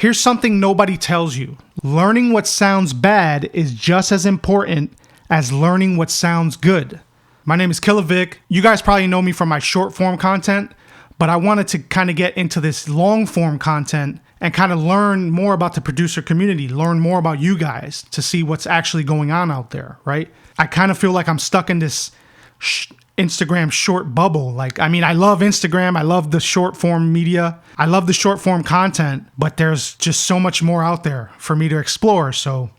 Here's something nobody tells you. Learning what sounds bad is just as important as learning what sounds good. My name is Killer Vic. You guys probably know me from my short form content, but I wanted to kind of get into this long form content and kind of learn more about the producer community, learn more about you guys to see what's actually going on out there, right? I kind of feel like I'm stuck in this Instagram short bubble. I love Instagram. I love the short form media. I love the short form content, but there's just so much more out there for me to explore. So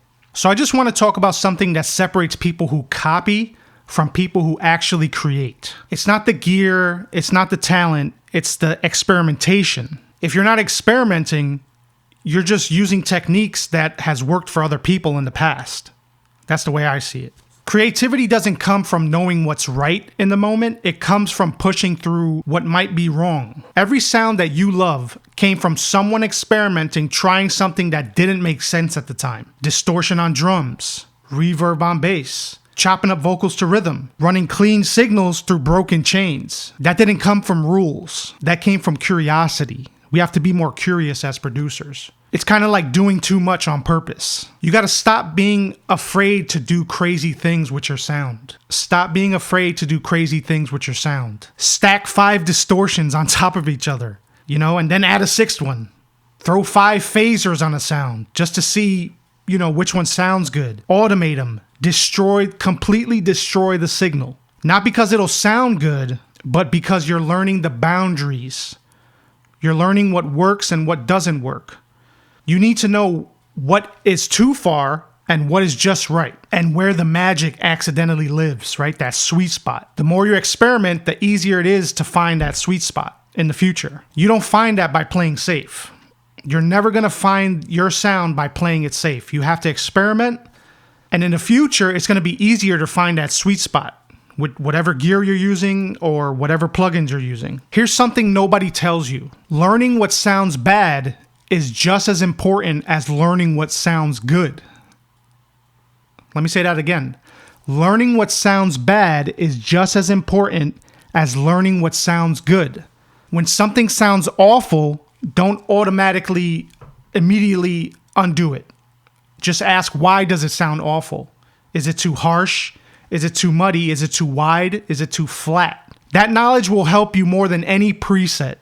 I just want to talk about something that separates people who copy from people who actually create. It's not the gear. It's not the talent. It's the experimentation. If you're not experimenting, you're just using techniques that has worked for other people in the past. That's the way I see it. Creativity doesn't come from knowing what's right in the moment. It comes from pushing through what might be wrong. Every sound that you love came from someone experimenting, trying something that didn't make sense at the time. Distortion on drums, reverb on bass, chopping up vocals to rhythm, running clean signals through broken chains. That didn't come from rules. That came from curiosity. We have to be more curious as producers. It's kind of like doing too much on purpose. You got to stop being afraid to do crazy things with your sound. Stop being afraid to do crazy things with your sound. Stack 5 distortions on top of each other, and then add a 6th one. Throw 5 phasers on a sound just to see, which one sounds good. Automate them. Completely destroy the signal. Not because it'll sound good, but because you're learning the boundaries. You're learning what works and what doesn't work. You need to know what is too far and what is just right, and where the magic accidentally lives, right? That sweet spot. The more you experiment, the easier it is to find that sweet spot in the future. You don't find that by playing safe. You're never going to find your sound by playing it safe. You have to experiment, and in the future, it's going to be easier to find that sweet spot with whatever gear you're using or whatever plugins you're using. Here's something nobody tells you. Learning what sounds bad is just as important as learning what sounds good. Let me say that again. Learning what sounds bad is just as important as learning what sounds good. When something sounds awful, don't automatically, immediately undo it. Just ask, why does it sound awful? Is it too harsh? Is it too muddy? Is it too wide? Is it too flat? That knowledge will help you more than any preset,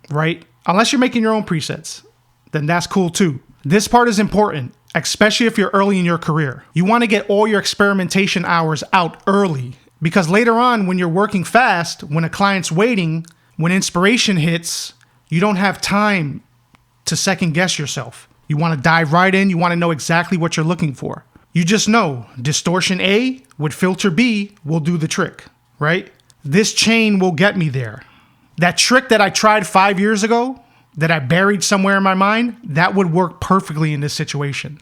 right? Unless you're making your own presets, then that's cool too. This part is important, especially if you're early in your career. You want to get all your experimentation hours out early, because later on, when you're working fast, when a client's waiting, when inspiration hits, you don't have time to second guess yourself. You want to dive right in. You want to know exactly what you're looking for. You just know distortion A with filter B will do the trick, right? This chain will get me there. That trick that I tried 5 years ago, that I buried somewhere in my mind, that would work perfectly in this situation.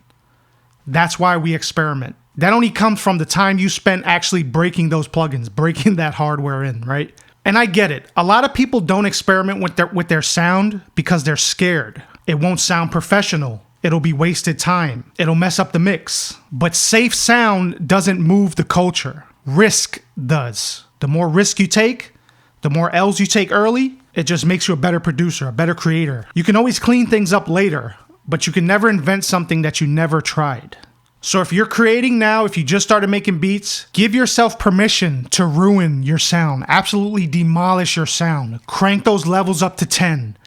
That's why we experiment. That only comes from the time you spent actually breaking those plugins, breaking that hardware in, right? And I get it. A lot of people don't experiment with their sound because they're scared. It won't sound professional. It'll be wasted time. It'll mess up the mix. But safe sound doesn't move the culture. Risk does. The more risk you take, the more L's you take early, it just makes you a better producer, a better creator. You can always clean things up later, but you can never invent something that you never tried. So if you're creating now, if you just started making beats, give yourself permission to ruin your sound. Absolutely demolish your sound. Crank those levels up to 10.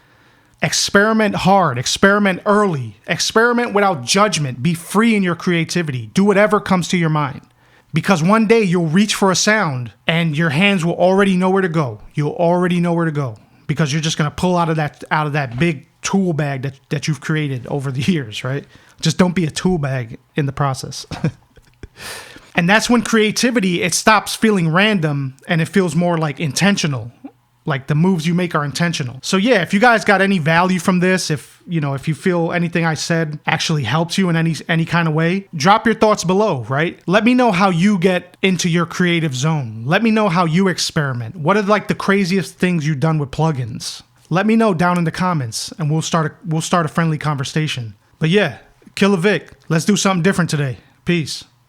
Experiment hard, experiment early, experiment without judgment. Be free in your creativity. Do whatever comes to your mind. Because one day you'll reach for a sound and your hands will already know where to go. You'll already know where to go. Because you're just going to pull out of that big tool bag that you've created over the years, right? Just don't be a tool bag in the process. And that's when creativity, it stops feeling random and it feels more like intentional. Like the moves you make are intentional. So yeah, if you guys got any value from this, if you feel anything I said actually helps you in any kind of way, drop your thoughts below, right? Let me know how you get into your creative zone. Let me know how you experiment. What are like the craziest things you've done with plugins? Let me know down in the comments and we'll start a friendly conversation. But yeah, Killer Vic, let's do something different today. Peace.